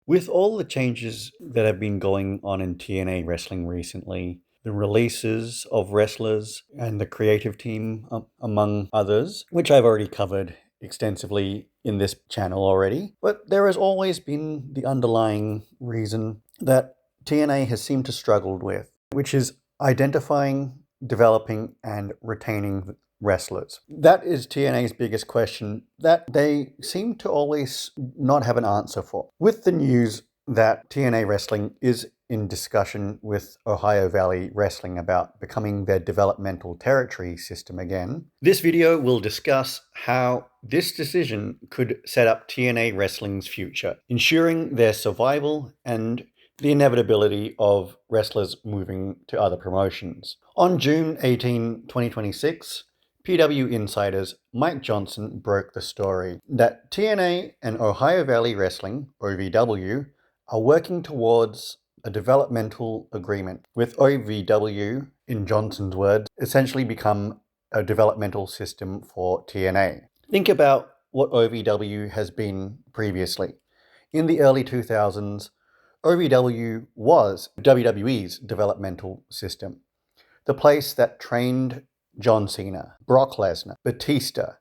With all the changes that have been going on in TNA wrestling recently, the releases of wrestlers and the creative team, among others, which I've already covered extensively in this channel already, but there has always been the underlying reason that TNA has seemed to struggle with, which is identifying, developing, and retaining wrestlers. That is TNA's biggest question that they seem to always not have an answer for. With the news that TNA Wrestling is in discussion with Ohio Valley Wrestling about becoming their developmental territory system again, this video will discuss how this decision could set up TNA Wrestling's future, ensuring their survival and the inevitability of wrestlers moving to other promotions. On June 18, 2026, PW Insider's Mike Johnson broke the story that TNA and Ohio Valley Wrestling, OVW, are working towards a developmental agreement, with OVW, in Johnson's words, essentially become a developmental system for TNA. Think about what OVW has been previously. In the early 2000s, OVW was WWE's developmental system, the place that trained John Cena, Brock Lesnar, Batista,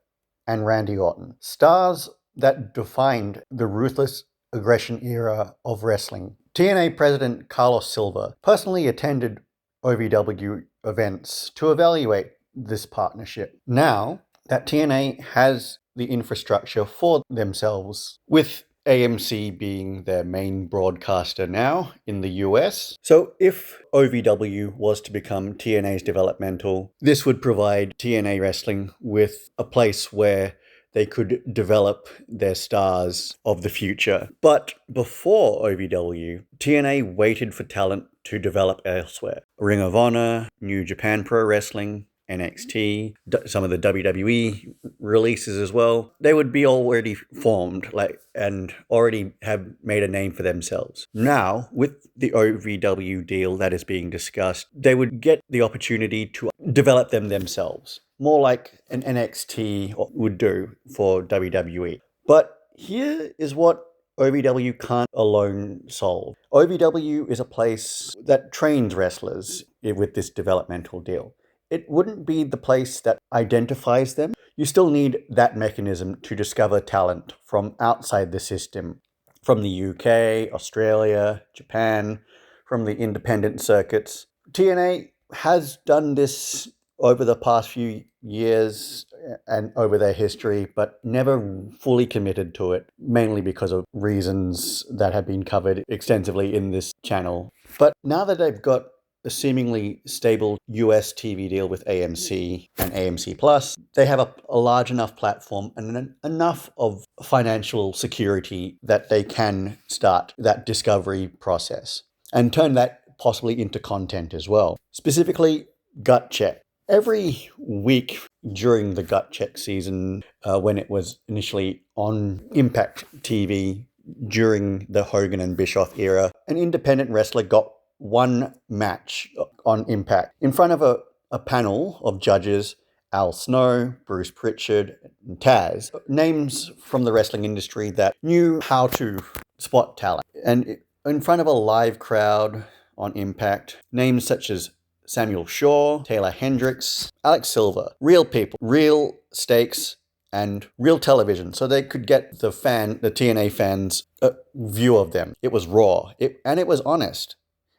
and Randy Orton, stars that defined the ruthless aggression era of wrestling. TNA President Carlos Silva personally attended OVW events to evaluate this partnership. Now that TNA has the infrastructure for themselves, with AMC being their main broadcaster now in the US. So if OVW was to become TNA's developmental, this would provide TNA Wrestling with a place where they could develop their stars of the future. But before OVW, TNA waited for talent to develop elsewhere. Ring of Honor, New Japan Pro Wrestling, NXT, some of the WWE releases as well, they would be already formed and already have made a name for themselves. Now, with the OVW deal that is being discussed, they would get the opportunity to develop them themselves, more like an NXT would do for WWE. But here is what OVW can't alone solve. OVW is a place that trains wrestlers with this developmental deal. It wouldn't be the place that identifies them. You still need that mechanism to discover talent from outside the system, from the UK, Australia, Japan, from the independent circuits. TNA has done this over the past few years and over their history, but never fully committed to it, mainly because of reasons that have been covered extensively in this channel. But now that they've got a seemingly stable US TV deal with AMC and AMC Plus, they have a large enough platform and enough of financial security that they can start that discovery process and turn that possibly into content as well. Specifically, Gut Check. Every week during the Gut Check season, when it was initially on Impact TV during the Hogan and Bischoff era, an independent wrestler got one match on Impact in front of a panel of judges: Al Snow, Bruce Pritchard, and Taz, names from the wrestling industry that knew how to spot talent. And in front of a live crowd on Impact, names such as Samuel Shaw, Taylor Hendricks, Alex Silva, real people, real stakes, and real television, so they could get the TNA fans a view of them. It was raw, and it was honest.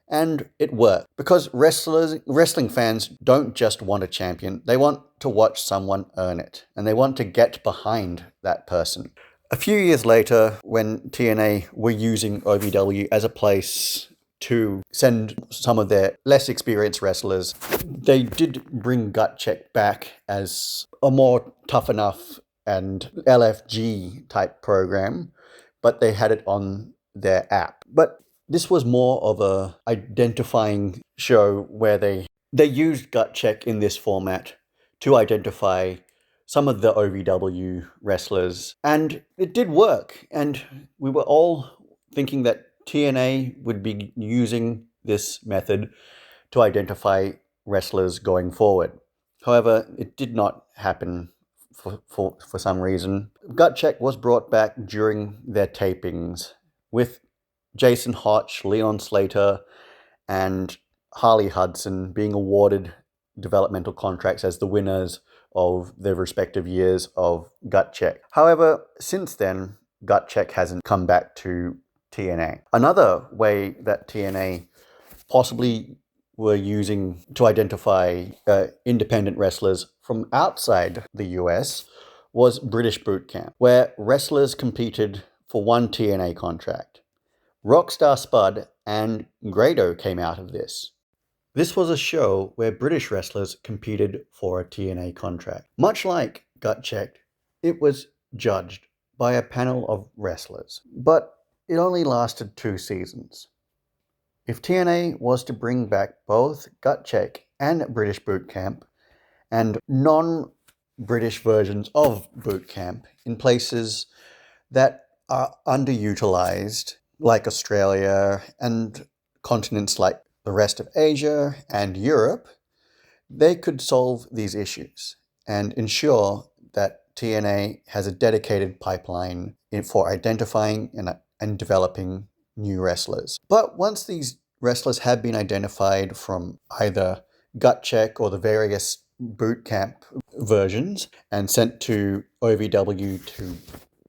And it worked, because wrestling fans don't just want a champion. They want to watch someone earn it, and they want to get behind that person. A few years later, when TNA were using OVW as a place to send some of their less experienced wrestlers, they did bring Gut Check back as a more tough enough and LFG type program, but they had it on their app. But this was more of a identifying show where they used Gut Check in this format to identify some of the OVW wrestlers, and it did work. And we were all thinking that TNA would be using this method to identify wrestlers going forward. However, it did not happen for some reason. Gut Check was brought back during their tapings with Jason Hotch, Leon Slater, and Harley Hudson being awarded developmental contracts as the winners of their respective years of Gut Check. However, since then, Gut Check hasn't come back to TNA. Another way that TNA possibly were using to identify independent wrestlers from outside the US was British Boot Camp, where wrestlers competed for one TNA contract. Rockstar Spud and Grado came out of this. This was a show where British wrestlers competed for a TNA contract. Much like Gut Checked, it was judged by a panel of wrestlers, but it only lasted 2 seasons. If TNA was to bring back both Gut Check and British Boot Camp and non-British versions of Boot Camp in places that are underutilized, like Australia and continents like the rest of Asia and Europe, they could solve these issues and ensure that TNA has a dedicated pipeline for identifying and developing new wrestlers. But once these wrestlers have been identified from either Gut Check or the various boot camp versions and sent to OVW to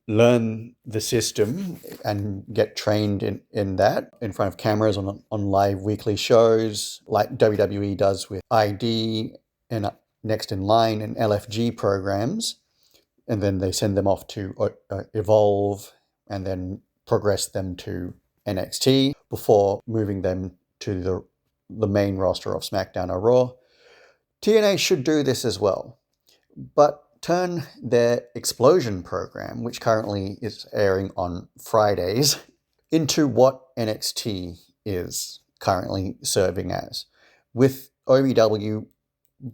learn the system and get trained in that in front of cameras on live weekly shows like WWE does with ID and Next in Line and LFG programs. And then they send them off to Evolve and then progress them to NXT before moving them to the main roster of SmackDown or Raw. TNA should do this as well, but turn their Xplosion program, which currently is airing on Fridays, into what NXT is currently serving as, with OVW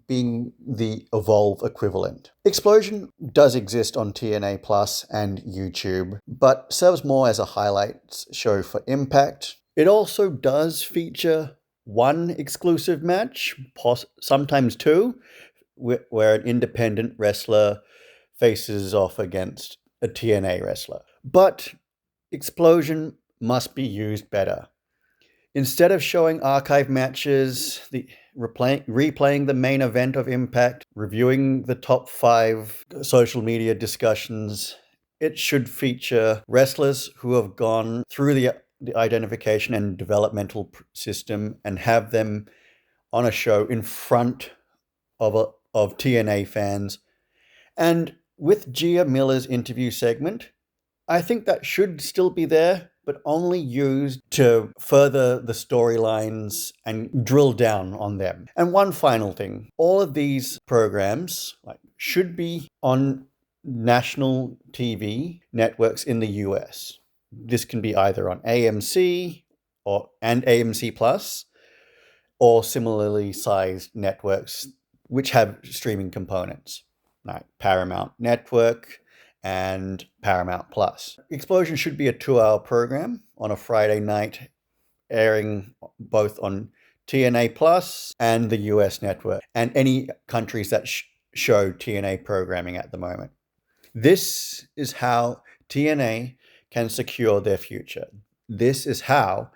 being the Evolve equivalent. Xplosion does exist on TNA Plus and YouTube, but serves more as a highlights show for Impact. It also does feature one exclusive match, sometimes two, where an independent wrestler faces off against a TNA wrestler. But Xplosion must be used better. Instead of showing archive matches, replaying the main event of Impact, reviewing the top 5 social media discussions, it should feature wrestlers who have gone through the identification and developmental system and have them on a show in front of TNA fans. And with Gia Miller's interview segment, I think that should still be there, but only used to further the storylines and drill down on them. And one final thing, all of these programs should be on national TV networks in the US. This can be either on AMC and AMC Plus, or similarly sized networks which have streaming components, like Paramount Network and Paramount Plus. Xplosion should be a 2-hour program on a Friday night, airing both on TNA Plus and the US network, and any countries that show TNA programming at the moment. This is how TNA can secure their future. This is how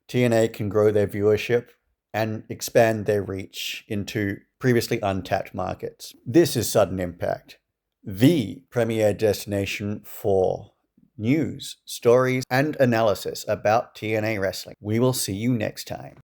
TNA can grow their viewership and expand their reach into previously untapped markets. This is Sudden Impact, the premier destination for news, stories, and analysis about TNA wrestling. We will see you next time.